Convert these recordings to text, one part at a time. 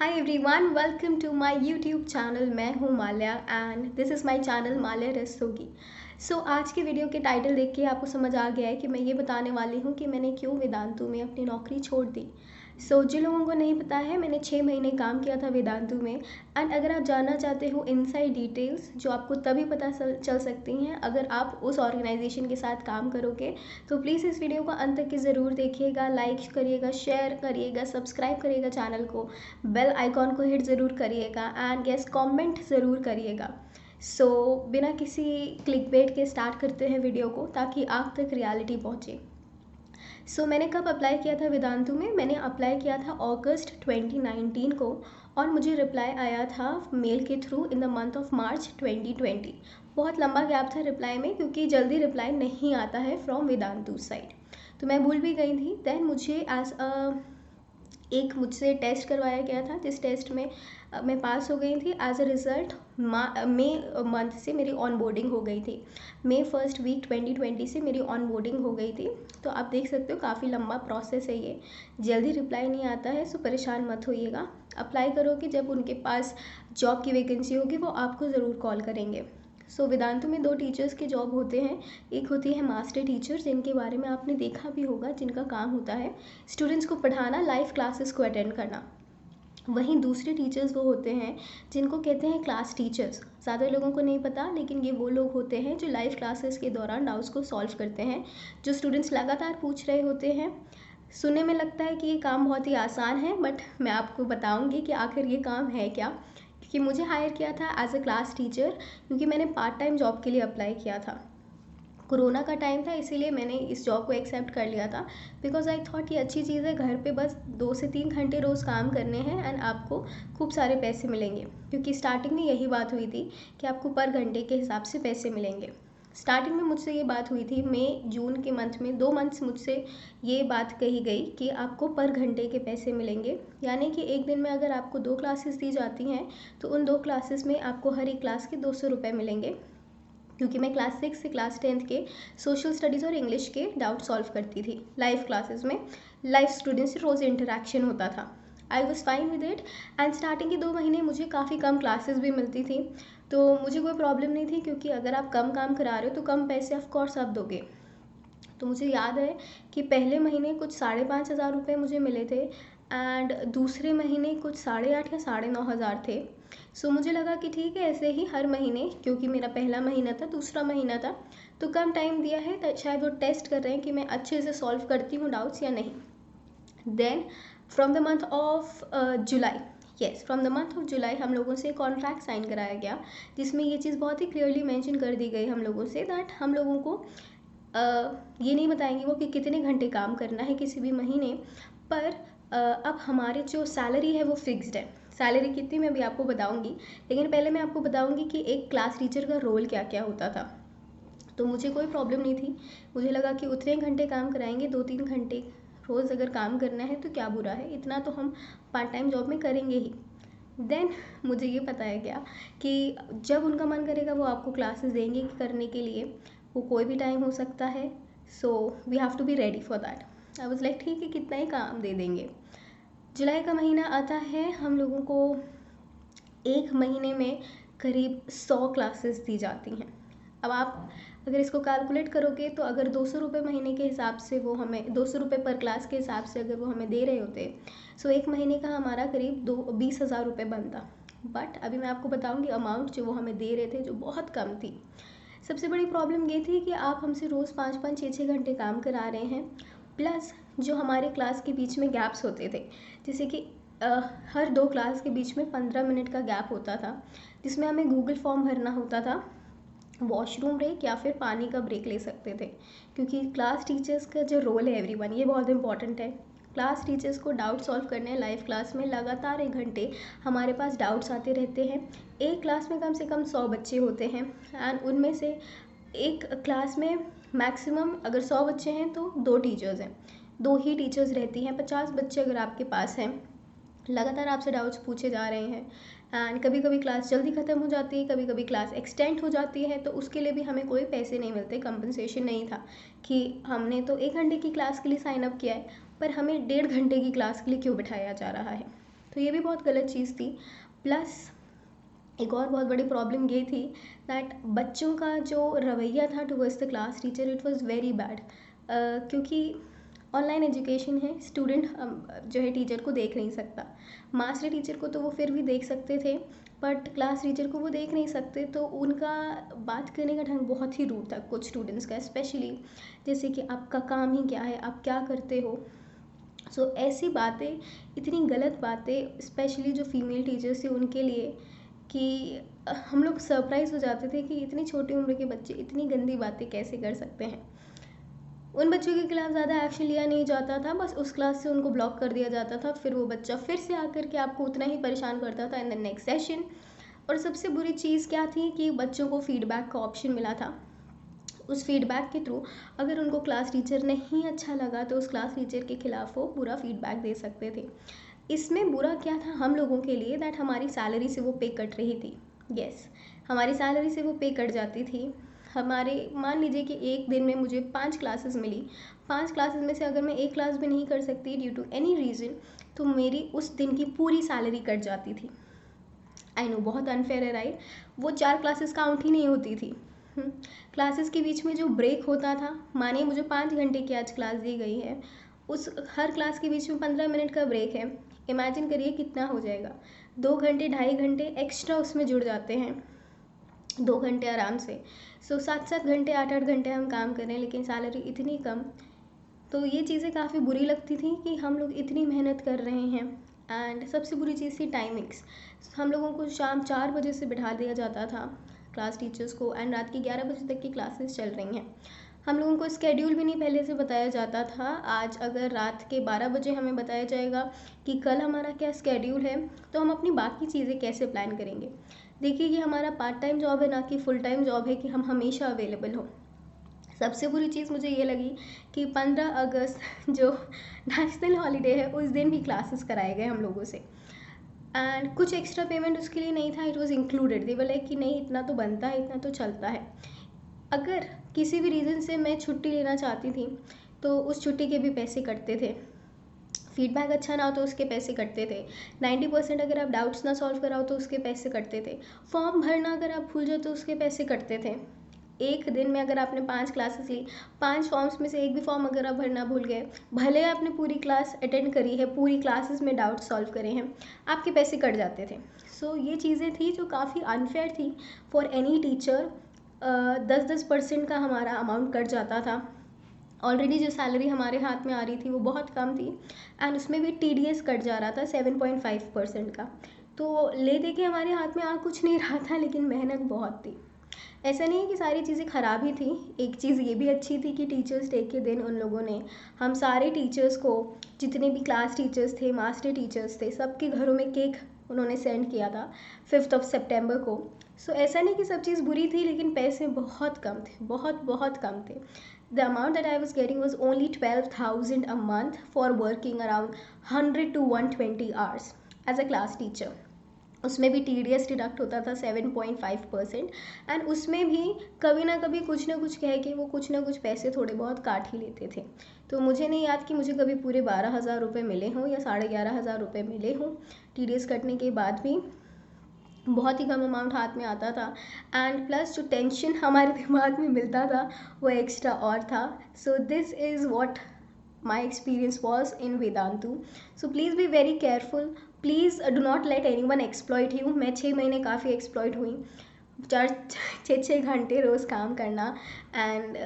Hi everyone, welcome to my YouTube channel. मैं हूँ Malya and this is my channel Malya Rastogi. आज की वीडियो के टाइटल देख के आपको समझ आ गया है कि मैं ये बताने वाली हूँ कि मैंने क्यों वेदांतु में अपनी नौकरी छोड़ दी। जिन लोगों को नहीं पता है, मैंने 6 महीने काम किया था वेदांतु में। एंड अगर आप जानना चाहते हो इनसाइड डिटेल्स जो आपको तभी पता चल सकती हैं अगर आप उस ऑर्गेनाइजेशन के साथ काम करोगे, तो प्लीज़ इस वीडियो को अंत तक के ज़रूर देखिएगा, लाइक करिएगा, शेयर करिएगा, सब्सक्राइब करिएगा चैनल को, बेल आइकॉन को हिट ज़रूर करिएगा एंड गेस कमेंट ज़रूर करिएगा। बिना किसी क्लिकबेट के स्टार्ट करते हैं वीडियो को ताकि आप तक रियलिटी पहुँचे। मैंने कब अप्लाई किया था वेदांतु में? मैंने अप्लाई किया था अगस्त 2019 को और मुझे रिप्लाई आया था मेल के through in the month of March 2020। बहुत लंबा गैप था रिप्लाई में क्योंकि जल्दी रिप्लाई नहीं आता है फ्रॉम वेदांतु साइड। तो मैं भूल भी गई थी। देन मुझे मुझसे टेस्ट करवाया गया था जिस टेस्ट में मैं पास हो गई थी। एज अ रिज़ल्ट मई मंथ से मेरी ऑन बोर्डिंग हो गई थी। मई फर्स्ट वीक 2020 से मेरी ऑन बोर्डिंग हो गई थी। तो आप देख सकते हो काफ़ी लंबा प्रोसेस है ये, जल्दी रिप्लाई नहीं आता है। परेशान मत होइएगा, अप्लाई करोगे जब उनके पास जॉब की वैकेंसी होगी वो आपको ज़रूर कॉल करेंगे। वेदांतु में 2 टीचर्स के जॉब होते हैं। एक होती है मास्टर टीचर, जिनके बारे में आपने देखा भी होगा, जिनका काम होता है स्टूडेंट्स को पढ़ाना, लाइव क्लासेस को अटेंड करना। वहीं दूसरे टीचर्स वो होते हैं जिनको कहते हैं क्लास टीचर्स। ज़्यादा लोगों को नहीं पता, लेकिन ये वो लोग होते हैं जो लाइव क्लासेस के दौरान डाउट्स को सॉल्व करते हैं, जो स्टूडेंट्स लगातार पूछ रहे होते हैं। सुनने में लगता है कि ये काम बहुत ही आसान है, बट मैं आपको बताऊंगी कि आखिर ये काम है क्या। क्योंकि मुझे हायर किया था एज अ क्लास टीचर, क्योंकि मैंने पार्ट टाइम जॉब के लिए अप्लाई किया था। कोरोना का टाइम था, इसीलिए मैंने इस जॉब को एक्सेप्ट कर लिया था। बिकॉज आई थॉट ये अच्छी चीज़ है, घर पे बस 2 से 3 घंटे रोज़ काम करने हैं एंड आपको खूब सारे पैसे मिलेंगे। क्योंकि स्टार्टिंग में यही बात हुई थी कि आपको पर घंटे के हिसाब से पैसे मिलेंगे। स्टार्टिंग में मुझसे ये बात हुई थी, मई जून के मंथ में 2 मंथ्स मुझसे ये बात कही गई कि आपको पर घंटे के पैसे मिलेंगे। यानी कि एक दिन में अगर आपको 2 क्लासेस दी जाती हैं तो उन 2 क्लासेस में आपको हर एक क्लास के 200 रुपये मिलेंगे। क्योंकि मैं क्लास 6 से क्लास 10th के सोशल स्टडीज़ और इंग्लिश के डाउट सॉल्व करती थी लाइव क्लासेस में। लाइव स्टूडेंट्स से रोज़ इंटरेक्शन होता था। I was fine with it. And starting के 2 महीने मुझे काफ़ी कम क्लासेस भी मिलती थी, तो मुझे कोई प्रॉब्लम नहीं थी, क्योंकि अगर आप कम काम करा रहे हो तो कम पैसे ऑफकोर्स आप दोगे। तो मुझे याद है कि पहले महीने कुछ 5,500 रुपये मुझे मिले थे एंड दूसरे महीने कुछ 8,500 या 9,500 थे। मुझे लगा कि ठीक है, ऐसे ही हर महीने, क्योंकि मेरा पहला महीना था, दूसरा महीना था, तो कम टाइम दिया है, तो शायद वो टेस्ट कर रहे हैं कि मैं अच्छे से सॉल्व करती हूँ डाउट्स या नहीं। Then from the month of July, from the month of July हम लोगों से कॉन्ट्रैक्ट साइन कराया गया, जिसमें ये चीज़ बहुत ही क्लियरली मेंशन कर दी गई हम लोगों से दैट हम लोगों को ये नहीं बताएंगे वो कि कितने घंटे काम करना है किसी भी महीने पर। अब हमारे जो सैलरी है वो फिक्स्ड है। सैलरी कितनी मैं भी आपको बताऊंगी, लेकिन पहले मैं आपको बताऊंगी कि एक क्लास टीचर का रोल क्या क्या होता था। तो मुझे कोई प्रॉब्लम नहीं थी। मुझे लगा कि उतने घंटे काम कराएंगे, 2-3 घंटे रोज़ अगर काम करना है तो क्या बुरा है, इतना तो हम पार्ट टाइम जॉब में करेंगे ही। देन मुझे ये बताया गया कि जब उनका मन करेगा वो आपको क्लासेस देंगे करने के लिए, वो कोई भी टाइम हो सकता है। We have to be ready for that. I was like ठीक है, कितना ही काम दे देंगे। जुलाई का महीना आता है, हम लोगों को एक महीने में करीब 100 क्लासेस दी जाती हैं। अब आप अगर इसको कैलकुलेट करोगे तो अगर 200 रुपये महीने के हिसाब से वो हमें 200 रुपये पर क्लास के हिसाब से अगर वो हमें दे रहे होते, एक महीने का हमारा करीब 20,000 रुपये बनता। बट अभी मैं आपको बताऊंगी अमाउंट जो वो हमें दे रहे थे, जो बहुत कम थी। सबसे बड़ी प्रॉब्लम ये थी कि आप हमसे रोज़ 5-5, 6-6 घंटे काम करा रहे हैं, प्लस जो हमारे क्लास के बीच में गैप्स होते थे, जैसे कि हर 2 क्लास के बीच में 15 मिनट का गैप होता था, जिसमें हमें गूगल फॉर्म भरना होता था, वॉशरूम ब्रेक या फिर पानी का ब्रेक ले सकते थे। क्योंकि क्लास टीचर्स का जो रोल है एवरीवन, ये बहुत इंपॉर्टेंट है। क्लास टीचर्स को डाउट सॉल्व करने हैं लाइव क्लास में, लगातार 1 घंटे हमारे पास डाउट्स आते रहते हैं। एक क्लास में कम से कम 100 बच्चे होते हैं एंड उनमें से एक क्लास में मैक्सिमम अगर 100 बच्चे हैं तो 2 टीचर्स हैं, 2 ही टीचर्स रहती हैं। 50 बच्चे अगर आपके पास हैं, लगातार आपसे डाउट्स पूछे जा रहे हैं एंड कभी कभी क्लास जल्दी ख़त्म हो जाती है, कभी कभी क्लास एक्सटेंड हो जाती है, तो उसके लिए भी हमें कोई पैसे नहीं मिलते, कंपनसेशन नहीं था कि हमने तो 1 घंटे की क्लास के लिए साइन अप किया है पर हमें 1.5 घंटे की क्लास के लिए क्यों बिठाया जा रहा है। तो ये भी बहुत गलत चीज़ थी। प्लस एक और बहुत बड़ी प्रॉब्लम ये थी दैट बच्चों का जो रवैया था towards the class teacher, it was very bad. क्योंकि ऑनलाइन एजुकेशन है, स्टूडेंट जो है टीचर को देख नहीं सकता। मास्टर टीचर को तो वो फिर भी देख सकते थे, बट क्लास टीचर को वो देख नहीं सकते। तो उनका बात करने का ढंग बहुत ही रूड था कुछ स्टूडेंट्स का, स्पेशली जैसे कि आपका काम ही क्या है, आप क्या करते हो। सो ऐसी बातें, इतनी गलत बातें, स्पेशली जो फीमेल टीचर्स थे उनके लिए, कि हम लोग सरप्राइज़ हो जाते थे कि इतनी छोटी उम्र के बच्चे इतनी गंदी बातें कैसे कर सकते हैं। उन बच्चों के खिलाफ ज़्यादा एक्शन लिया नहीं जाता था, बस उस क्लास से उनको ब्लॉक कर दिया जाता था। फिर वो बच्चा फिर से आकर के आपको उतना ही परेशान करता था इन द नेक्स्ट सेशन। और सबसे बुरी चीज़ क्या थी कि बच्चों को फीडबैक का ऑप्शन मिला था। उस फीडबैक के थ्रू अगर उनको क्लास टीचर नहीं अच्छा लगा तो उस क्लास टीचर के खिलाफ वो बुरा फीडबैक दे सकते थे। इसमें बुरा क्या था हम लोगों के लिए, दैट हमारी सैलरी से वो पे कट रही थी। यस, हमारी सैलरी से वो पे कट जाती थी। हमारे मान लीजिए कि एक दिन में मुझे 5 क्लासेस मिली, 5 क्लासेस में से अगर मैं एक क्लास भी नहीं कर सकती ड्यू टू एनी रीज़न, तो मेरी उस दिन की पूरी सैलरी कट जाती थी। आई नो बहुत अनफेयर है, राइट। वो 4 क्लासेस काउंट ही नहीं होती थी। क्लासेस के बीच में जो ब्रेक होता था, मानिए मुझे 5 घंटे की आज क्लास दी गई है, उस हर क्लास के बीच में 15 मिनट का ब्रेक है। इमेजिन करिए कितना हो जाएगा, 2 घंटे 2.5 घंटे एक्स्ट्रा उसमें जुड़ जाते हैं, 2 घंटे आराम से। सो 7-7 घंटे 8-8 घंटे हम काम कर रहे हैं, लेकिन सैलरी इतनी कम। तो ये चीज़ें काफ़ी बुरी लगती थी कि हम लोग इतनी मेहनत कर रहे हैं। एंड सबसे बुरी चीज़ थी टाइमिंग्स। हम लोगों को शाम 4 बजे से बिठा दिया जाता था क्लास टीचर्स को, एंड रात के 11 बजे तक की क्लासेस चल रही हैं। हम लोगों को स्केड्यूल भी नहीं पहले से बताया जाता था। आज अगर रात के 12 बजे हमें बताया जाएगा कि कल हमारा क्या स्केड्यूल है, तो हम अपनी बाकी चीज़ें कैसे प्लान करेंगे। देखिए ये हमारा पार्ट टाइम जॉब है, ना कि फुल टाइम जॉब है कि हम हमेशा अवेलेबल हो। सबसे बुरी चीज़ मुझे ये लगी कि 15 अगस्त जो नेशनल हॉलीडे है, उस दिन भी क्लासेस कराए गए हम लोगों से। एंड कुछ एक्स्ट्रा पेमेंट उसके लिए नहीं था, it was included. They were like कि नहीं इतना तो बनता है, इतना तो चलता है। अगर किसी भी रीज़न से मैं छुट्टी लेना चाहती थी तो उस छुट्टी के भी पैसे कटते थे। फीडबैक अच्छा ना हो तो उसके पैसे कटते थे। 90% अगर आप डाउट्स ना सॉल्व कराओ तो उसके पैसे कटते थे। फॉर्म भरना अगर आप भूल जाओ तो उसके पैसे कटते थे। एक दिन में अगर आपने 5 क्लासेस ली, 5 फॉर्म्स में से एक भी फॉर्म अगर आप भरना भूल गए, भले आपने पूरी क्लास अटेंड करी है, पूरी क्लासेस में डाउट सॉल्व करे हैं, आपके पैसे कट जाते थे। सो ये चीज़ें थी जो काफ़ी अनफेयर थी फॉर एनी टीचर। 10-10% का हमारा अमाउंट कट जाता था। ऑलरेडी जो सैलरी हमारे हाथ में आ रही थी वो बहुत कम थी, एंड उसमें भी TDS कट जा रहा था 7.5% का। तो ले दे के हमारे हाथ में आ कुछ नहीं रहा था, लेकिन मेहनत बहुत थी। ऐसा नहीं है कि सारी चीज़ें ख़राब ही थी। एक चीज़ ये भी अच्छी थी कि टीचर्स डे के दिन उन लोगों ने हम सारे टीचर्स को, जितने भी क्लास टीचर्स थे, मास्टर टीचर्स थे, सबके घरों में केक उन्होंने सेंड किया था 5 सितंबर को। सो ऐसा नहीं कि सब चीज़ बुरी थी, लेकिन पैसे बहुत कम थे, बहुत बहुत कम थे। The amount that I was getting was only 12,000 a month for working around 100 to 120 hours as a class teacher. उसमें भी TDS डिडक्ट होता था 7.5%, एंड उसमें भी कभी ना कभी कुछ ना कुछ कह के वो कुछ ना कुछ पैसे थोड़े बहुत काट ही लेते थे। तो मुझे नहीं याद कि मुझे कभी पूरे 12,000 रुपये मिले हों या 11,500 रुपये मिले हों। TDS कटने के बाद भी बहुत ही कम अमाउंट हाथ में आता था। एंड प्लस जो टेंशन हमारे दिमाग में मिलता था वो एक्स्ट्रा और था। So this is what my experience was in Vedantu. So please be very careful. Please do not let anyone exploit you. मैं 6 महीने काफ़ी एक्सप्लॉइट हुई, 4-6 घंटे रोज़ काम करना, एंड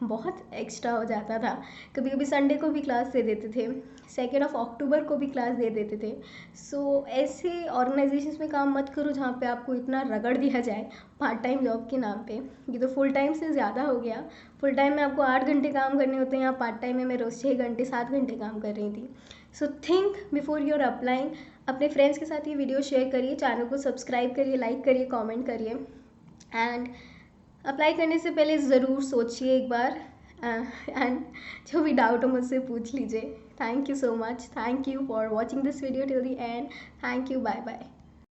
बहुत एक्स्ट्रा हो जाता था। कभी कभी संडे को भी क्लास दे देते थे, 2 अक्टूबर को भी क्लास दे देते थे। सो ऐसे ऑर्गेनाइजेशंस में काम मत करो जहाँ पे आपको इतना रगड़ दिया जाए पार्ट टाइम जॉब के नाम पे। ये तो फुल टाइम से ज़्यादा हो गया। फुल टाइम में आपको 8 घंटे काम करने होते हैं, यहाँ पार्ट टाइम में मैं रोज़ 6 घंटे 7 घंटे काम कर रही थी। So think before you're applying. अपने फ्रेंड्स के साथ ये वीडियो शेयर करिए, चैनल को सब्सक्राइब करिए, लाइक करिए, कमेंट करिए, एंड अप्लाई करने से पहले ज़रूर सोचिए एक बार, एंड जो भी डाउट हो मुझसे पूछ लीजिए। Thank you so much, thank you for watching this video till the end. Thank you, bye bye.